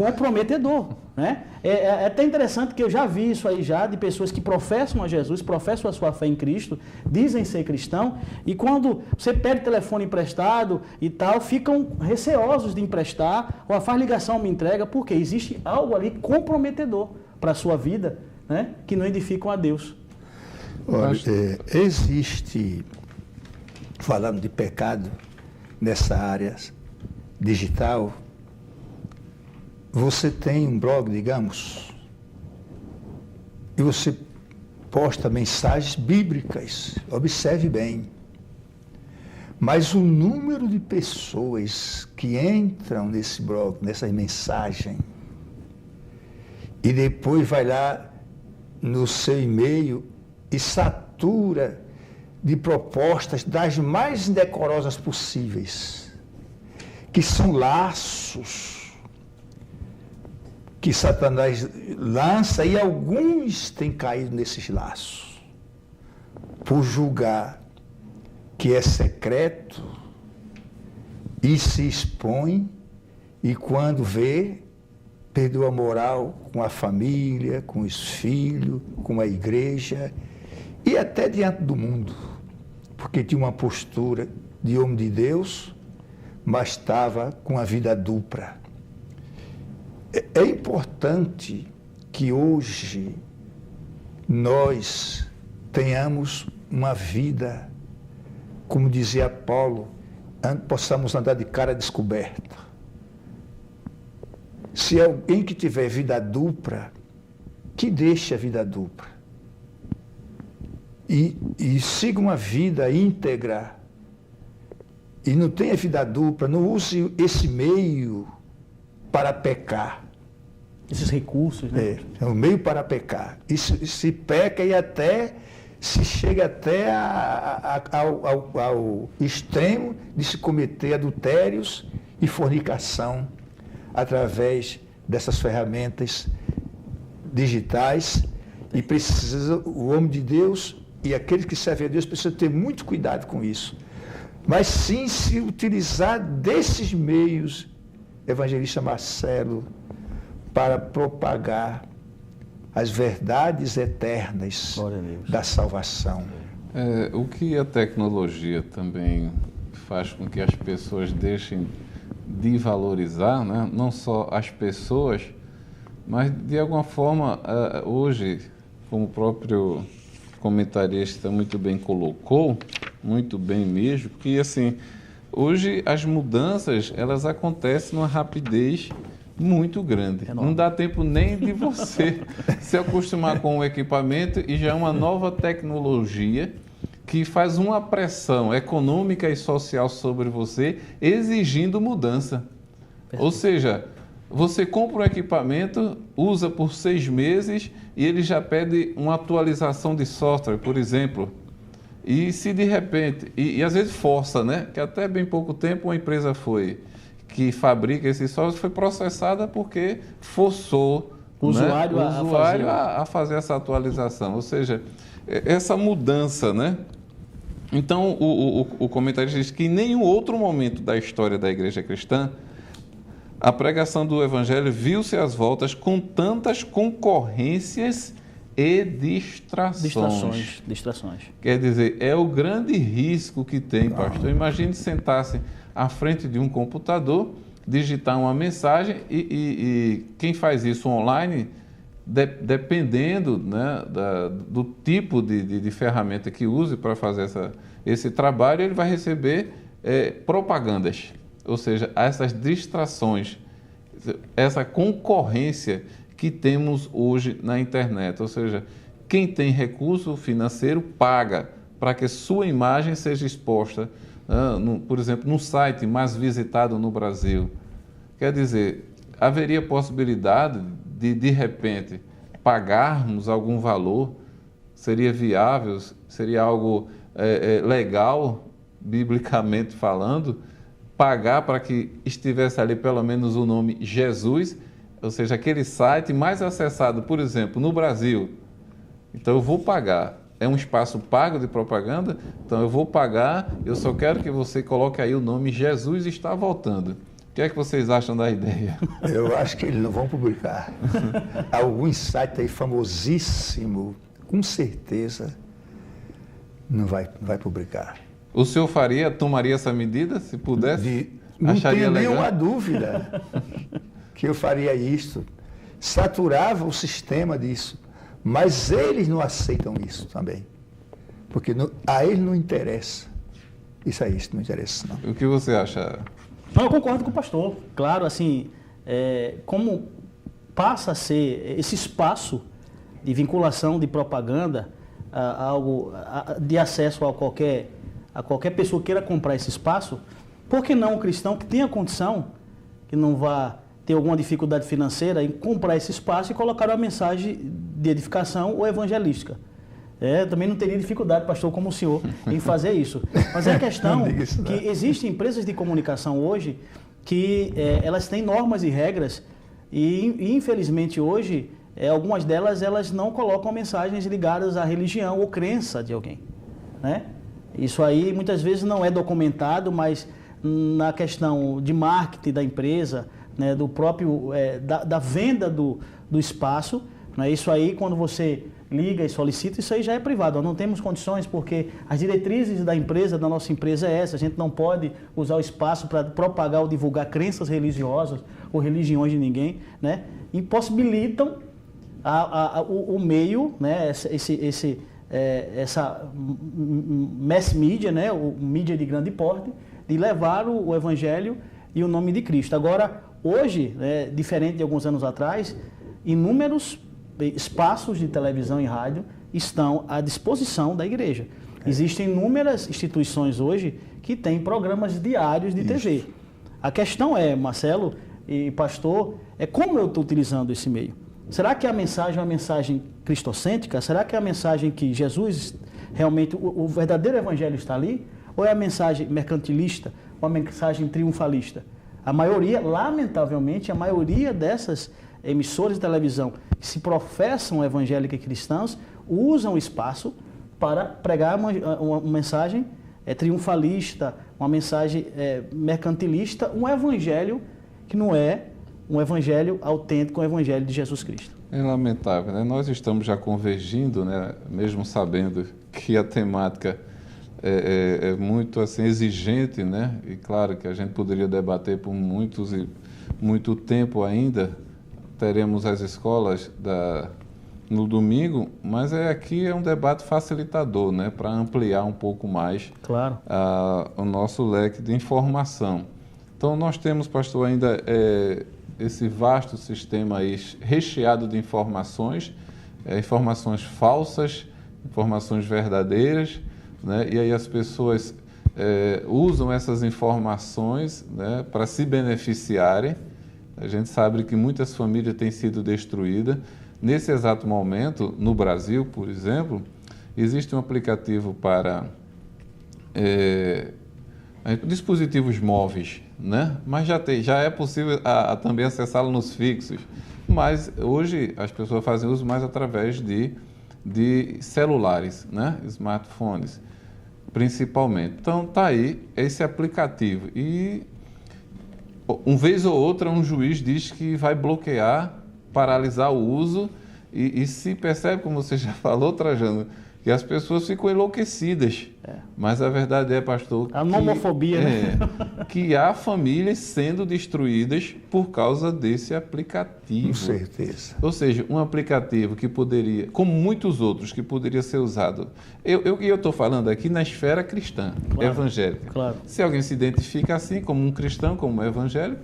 Né? É até interessante que eu já vi isso aí já, de pessoas que professam a Jesus, professam a sua fé em Cristo, dizem ser cristão, e quando você pede telefone emprestado e tal, ficam receosos de emprestar, ou faz ligação, me entrega, porque existe algo ali comprometedor para a sua vida, né? Que não edificam a Deus. Olha, existe, falando de pecado, nessa área digital, você tem um blog, digamos, e você posta mensagens bíblicas, observe bem. Mas o número de pessoas que entram nesse blog, nessa mensagem, e depois vai lá no seu e-mail e satura de propostas das mais indecorosas possíveis, que são laços que Satanás lança, e alguns têm caído nesses laços, por julgar que é secreto, e se expõe, e quando vê, perdeu a moral com a família, com os filhos, com a igreja e até diante do mundo, porque tinha uma postura de homem de Deus, mas estava com a vida dupla. É importante que hoje nós tenhamos uma vida, como dizia Paulo, possamos andar de cara descoberta. Se alguém que tiver vida dupla, que deixe a vida dupla e siga uma vida íntegra, e não tenha vida dupla, não use esse meio para pecar. Esses recursos, né? É um meio para pecar. Isso se peca e até se chega até ao extremo de se cometer adultérios e fornicação através dessas ferramentas digitais, e precisa, o homem de Deus e aqueles que servem a Deus precisam ter muito cuidado com isso. Mas sim se utilizar desses meios, evangelista Marcelo, para propagar as verdades eternas da salvação. O que a tecnologia também faz com que as pessoas deixem de valorizar, né? Não só as pessoas, mas de alguma forma, hoje, como o próprio comentarista muito bem colocou, muito bem mesmo, que assim, hoje as mudanças, elas acontecem numa rapidez muito grande. Não dá tempo nem de você se acostumar com o equipamento, e já é uma nova tecnologia que faz uma pressão econômica e social sobre você, exigindo mudança. Ou seja, você compra um equipamento, usa por 6 meses e ele já pede uma atualização de software, por exemplo. E se de repente, e às vezes força, né? Que até bem pouco tempo uma empresa que fabrica esse software foi processada porque forçou o usuário, a fazer essa atualização. Ou seja, essa mudança, né? Então, o comentarista diz que em nenhum outro momento da história da igreja cristã, a pregação do evangelho viu-se às voltas com tantas concorrências e distrações. Quer dizer, é o grande risco que tem, pastor. Imagine sentar-se à frente de um computador, digitar uma mensagem e quem faz isso online, dependendo, né, do tipo de ferramenta que use para fazer esse trabalho, ele vai receber propagandas. Ou seja, essas distrações, essa concorrência que temos hoje na internet. Ou seja, quem tem recurso financeiro paga para que sua imagem seja exposta, por exemplo, no site mais visitado no Brasil. Quer dizer, haveria possibilidade de repente, pagarmos algum valor? Seria viável? Seria algo legal, biblicamente falando, pagar para que estivesse ali pelo menos o nome Jesus, ou seja, aquele site mais acessado, por exemplo, no Brasil. Então eu vou pagar. É um espaço pago de propaganda, então eu vou pagar, eu só quero que você coloque aí o nome Jesus está voltando. O que é que vocês acham da ideia? Eu acho que eles não vão publicar. Algum site aí famosíssimo, com certeza, não vai publicar. O senhor tomaria essa medida, se pudesse? Não tenho nenhuma dúvida que eu faria isso. Saturava o sistema disso. Mas eles não aceitam isso também. Porque a eles não interessa. Isso não interessa, não. O que você acha? Não, eu concordo com o pastor. Claro, assim, como passa a ser esse espaço de vinculação, de propaganda, de acesso a qualquer pessoa que queira comprar esse espaço, por que não o cristão que tenha condição, que não vá tem alguma dificuldade financeira em comprar esse espaço e colocar uma mensagem de edificação ou evangelística. Também não teria dificuldade, pastor, como o senhor, em fazer isso. Mas é a questão que existem empresas de comunicação hoje que elas têm normas e regras e infelizmente, hoje, algumas delas elas não colocam mensagens ligadas à religião ou crença de alguém, né? Isso aí muitas vezes não é documentado, mas na questão de marketing da empresa, né, do próprio, da venda do espaço, né, isso aí quando você liga e solicita, isso aí já é privado. Nós não temos condições porque as diretrizes da empresa, da nossa empresa é essa. A gente não pode usar o espaço para propagar ou divulgar crenças religiosas ou religiões de ninguém, né? Impossibilitam o meio, né? Essa mass media, né? O mídia de grande porte, de levar o evangelho e o nome de Cristo. Agora, hoje, diferente de alguns anos atrás, inúmeros espaços de televisão e rádio estão à disposição da igreja. Existem inúmeras instituições hoje que têm programas diários de TV. A questão é, Marcelo e pastor, como eu estou utilizando esse meio? Será que a mensagem é uma mensagem cristocêntrica? Será que é a mensagem que Jesus, realmente, o verdadeiro evangelho está ali? Ou é a mensagem mercantilista, ou a mensagem triunfalista? A maioria, lamentavelmente, a maioria dessas emissoras de televisão que se professam evangélicos e cristãos usam o espaço para pregar uma mensagem triunfalista, uma mensagem mercantilista, um evangelho que não é um evangelho autêntico, um evangelho de Jesus Cristo. É lamentável, né? Nós estamos já convergindo, né? Mesmo sabendo que a temática é muito assim, exigente, né? E claro que a gente poderia debater por muito tempo ainda. Teremos as escolas no domingo, mas aqui é um debate facilitador, né, para ampliar um pouco mais o nosso leque de informação. Então, nós temos, pastor, ainda esse vasto sistema aí recheado de informações, informações falsas, informações verdadeiras, né, e aí as pessoas usam essas informações, né, para se beneficiarem. A gente sabe que muitas famílias têm sido destruídas. Nesse exato momento, no Brasil, por exemplo, existe um aplicativo para dispositivos móveis, né? Mas já é possível também acessá-lo nos fixos. Mas hoje as pessoas fazem uso mais através de celulares, né? Smartphones, principalmente. Então, está aí esse aplicativo. E uma vez ou outra, um juiz diz que vai bloquear, paralisar o uso e se percebe, como você já falou, Trajano, que as pessoas ficam enlouquecidas. Mas a verdade é, pastor, a homofobia, né? Que há famílias sendo destruídas por causa desse aplicativo. Com certeza. Ou seja, um aplicativo que poderia, como muitos outros, que poderia ser usado. Eu estou falando aqui na esfera cristã, evangélica. Claro. Se alguém se identifica assim, como um cristão, como um evangélico,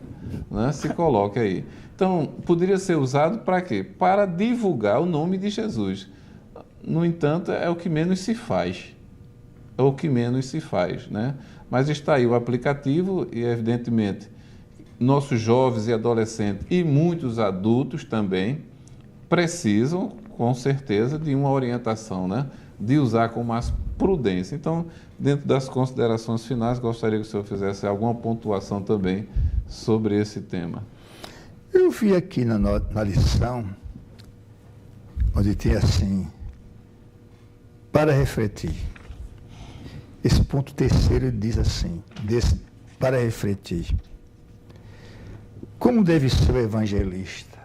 né, se coloca aí. Então, poderia ser usado para quê? Para divulgar o nome de Jesus. No entanto, é o que menos se faz. É o que menos se faz, né? Mas está aí o aplicativo e, evidentemente, nossos jovens e adolescentes e muitos adultos também precisam, com certeza, de uma orientação, né? De usar com mais prudência. Então, dentro das considerações finais, gostaria que o senhor fizesse alguma pontuação também sobre esse tema. Eu vi aqui na lição, onde tem assim, para refletir. Esse ponto terceiro diz assim, para refletir. Como deve ser o evangelista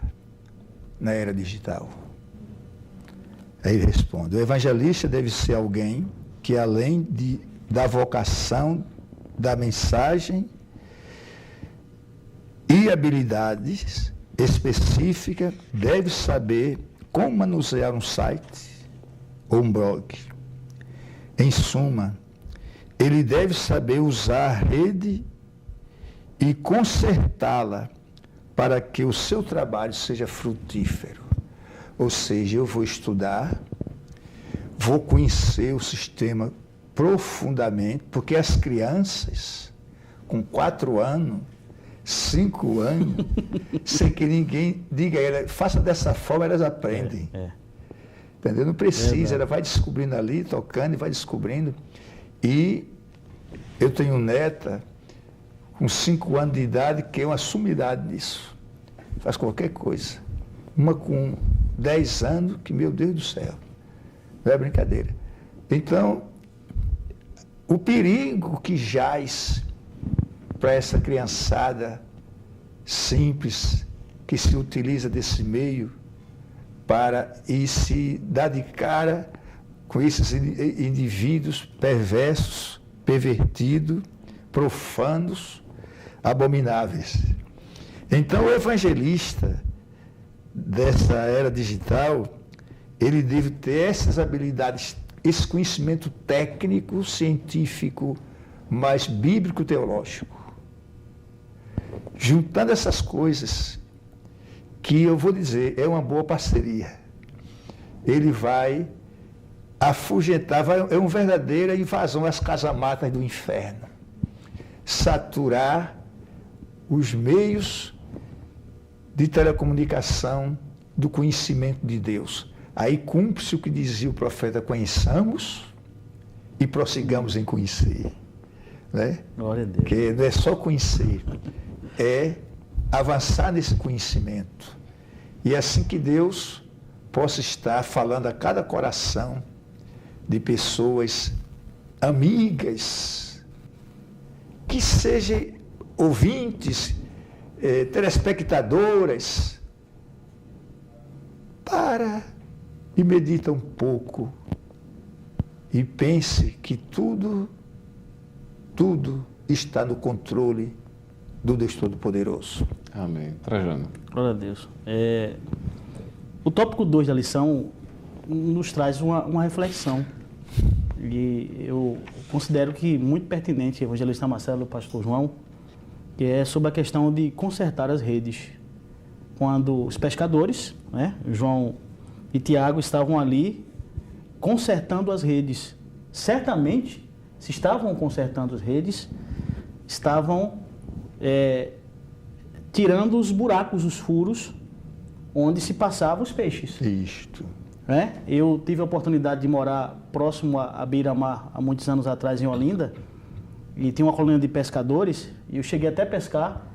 na era digital? Aí ele responde, o evangelista deve ser alguém que, além da vocação, da mensagem e habilidades específicas, deve saber como manusear um site ou um blog. Em suma, ele deve saber usar a rede e consertá-la para que o seu trabalho seja frutífero. Ou seja, eu vou estudar, vou conhecer o sistema profundamente, porque as crianças, com 4 anos, 5 anos, sem que ninguém diga a ela, faça dessa forma, elas aprendem. Entendeu? Não precisa, ela vai descobrindo ali, tocando e vai descobrindo. E eu tenho neta com 5 anos de idade, que é uma sumidade nisso. Faz qualquer coisa. Uma com 10 anos, que meu Deus do céu, não é brincadeira. Então, o perigo que jaz para essa criançada simples, que se utiliza desse meio para e se dar de cara com esses indivíduos perversos, pervertidos, profanos, abomináveis. Então, o evangelista dessa era digital, ele deve ter essas habilidades, esse conhecimento técnico, científico, mas bíblico-teológico. Juntando essas coisas, que eu vou dizer, é uma boa parceria. Ele vai afugentar, é uma verdadeira invasão às casamatas do inferno. Saturar os meios de telecomunicação do conhecimento de Deus. Aí cumpre-se o que dizia o profeta: conheçamos e prossigamos em conhecer. Né? Glória a Deus. Que não é só conhecer, é avançar nesse conhecimento. E é assim que Deus possa estar falando a cada coração de pessoas amigas, que sejam ouvintes, telespectadoras, para e medita um pouco e pense que tudo está no controle do Deus Todo-Poderoso. Amém. Trajano. Glória a Deus. O tópico 2 da lição nos traz uma reflexão. E eu considero que muito pertinente, evangelista Marcelo, pastor João, que é sobre a questão de consertar as redes. Quando os pescadores, né, João e Tiago, estavam ali consertando as redes. Certamente, se estavam consertando as redes, estavam tirando os buracos, os furos, onde se passavam os peixes. Isto. Eu tive a oportunidade de morar próximo à beira-mar há muitos anos atrás, em Olinda, e tinha uma colônia de pescadores, e eu cheguei até a pescar,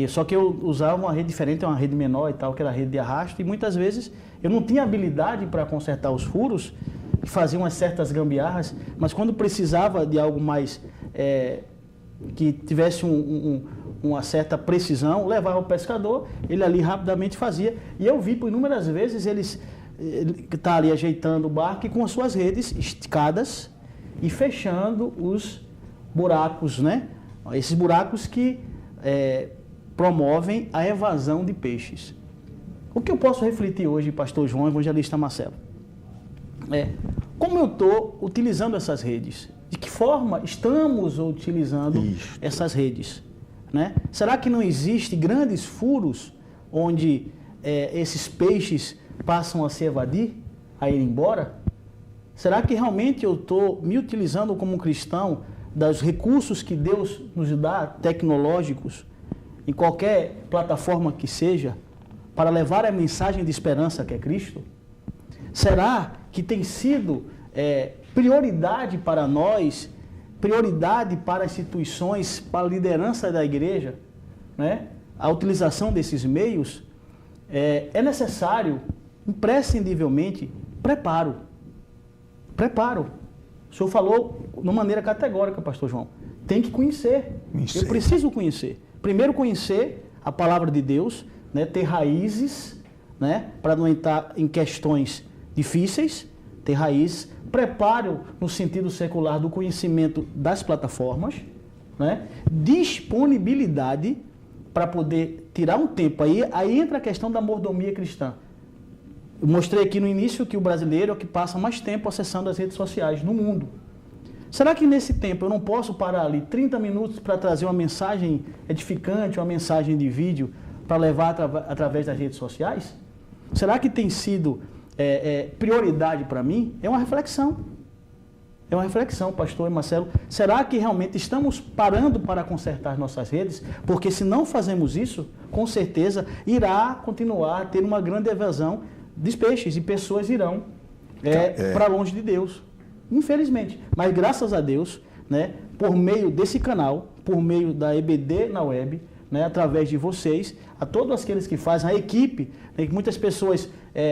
só que eu usava uma rede diferente, uma rede menor e tal, que era a rede de arrasto, e muitas vezes eu não tinha habilidade para consertar os furos, e fazia umas certas gambiarras, mas quando precisava de algo mais, que tivesse uma certa precisão, levava o pescador, ele ali rapidamente fazia, e eu vi por inúmeras vezes ele está ali ajeitando o barco e com as suas redes esticadas e fechando os buracos, né? Esses buracos que promovem a evasão de peixes. O que eu posso refletir hoje, pastor João, evangelista Marcelo? Como eu estou utilizando essas redes? De que forma estamos utilizando essas redes? Né? Será que não existem grandes furos onde esses peixes passam a se evadir, a ir embora? Será que realmente eu estou me utilizando como cristão dos recursos que Deus nos dá, tecnológicos, em qualquer plataforma que seja, para levar a mensagem de esperança que é Cristo? Será que tem sido prioridade para nós, prioridade para as instituições, para a liderança da igreja, né? A utilização desses meios? É necessário, imprescindivelmente, preparo. O senhor falou de uma maneira categórica, pastor João. Tem que conhecer. Eu preciso conhecer. Primeiro, conhecer a palavra de Deus, né? Ter raízes, né? Para não entrar em questões difíceis, ter raízes. Preparo no sentido secular do conhecimento das plataformas, né? Disponibilidade para poder tirar um tempo. Aí entra a questão da mordomia cristã. Eu mostrei aqui no início que o brasileiro é o que passa mais tempo acessando as redes sociais no mundo. Será que nesse tempo eu não posso parar ali 30 minutos para trazer uma mensagem edificante, uma mensagem de vídeo para levar através das redes sociais? Será que tem sido prioridade para mim? É uma reflexão. É uma reflexão, pastor e Marcelo. Será que realmente estamos parando para consertar nossas redes? Porque se não fazemos isso, com certeza irá continuar a ter uma grande evasão de peixes e pessoas irão para longe de Deus. Infelizmente. Mas graças a Deus, né, por meio desse canal, por meio da EBD na web, né, através de vocês, a todos aqueles que fazem, a equipe, né, que muitas pessoas,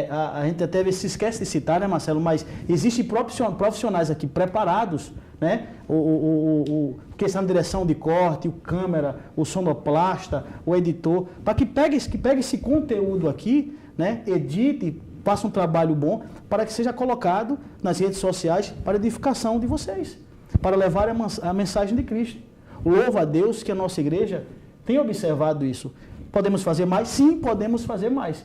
a gente até se esquece de citar, né, Marcelo, mas existem profissionais aqui preparados, né, que está na direção de corte, o câmera, o sonoplasta, o editor, para que pegue esse conteúdo aqui, né, edite, faça um trabalho bom, para que seja colocado nas redes sociais para edificação de vocês, para levar a mensagem de Cristo. Louva a Deus que a nossa igreja tem observado isso. Podemos fazer mais? Sim, podemos fazer mais.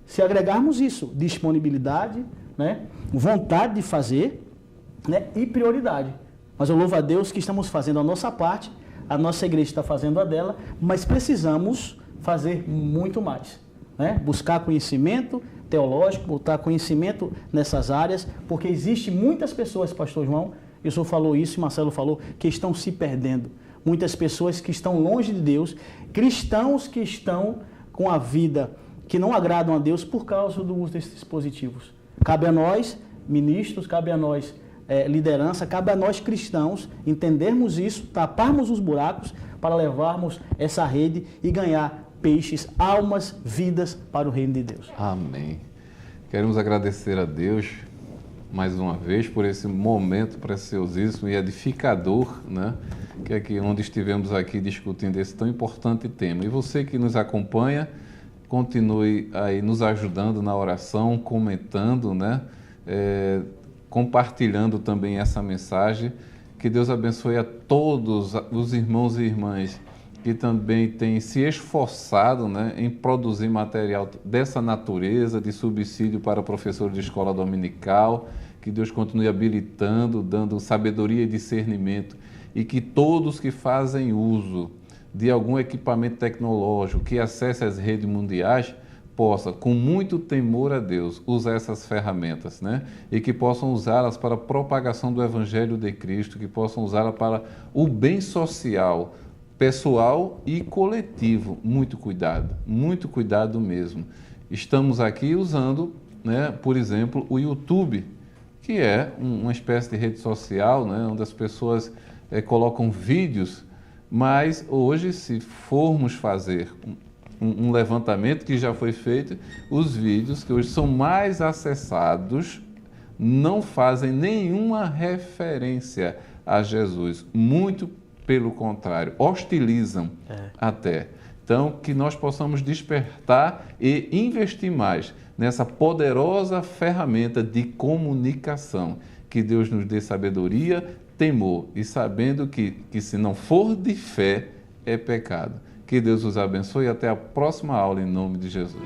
Se agregarmos isso, disponibilidade, né, vontade de fazer, né, e prioridade. Mas eu louvo a Deus que estamos fazendo a nossa parte, a nossa igreja está fazendo a dela, mas precisamos fazer muito mais. Né? Buscar conhecimento teológico, botar conhecimento nessas áreas, porque existe muitas pessoas, pastor João, o senhor falou isso e Marcelo falou, que estão se perdendo. Muitas pessoas que estão longe de Deus, cristãos que estão com a vida que não agradam a Deus por causa do uso desses dispositivos. Cabe a nós, ministros, cabe a nós, liderança, cabe a nós cristãos entendermos isso, taparmos os buracos para levarmos essa rede e ganhar peixes, almas, vidas para o reino de Deus. Amém. Queremos agradecer a Deus mais uma vez por esse momento preciosíssimo e edificador, né? Que é aqui onde estivemos aqui discutindo esse tão importante tema. E você que nos acompanha, continue aí nos ajudando na oração, comentando, né? Compartilhando também essa mensagem. Que Deus abençoe a todos os irmãos e irmãs que também têm se esforçado, né, em produzir material dessa natureza, de subsídio para professores de escola dominical, que Deus continue habilitando, dando sabedoria e discernimento, e que todos que fazem uso de algum equipamento tecnológico que acesse as redes mundiais, possa, com muito temor a Deus, usar essas ferramentas, né? E que possam usá-las para a propagação do Evangelho de Cristo, que possam usá-las para o bem social, pessoal e coletivo. Muito cuidado mesmo. Estamos aqui usando, né, por exemplo, o YouTube, que é uma espécie de rede social, né, onde as pessoas colocam vídeos, mas hoje, se formos fazer um levantamento que já foi feito, os vídeos que hoje são mais acessados não fazem nenhuma referência a Jesus, muito pelo contrário, hostilizam até. Então, que nós possamos despertar e investir mais nessa poderosa ferramenta de comunicação, que Deus nos dê sabedoria, temor e sabendo que se não for de fé, é pecado. Que Deus os abençoe e até a próxima aula em nome de Jesus.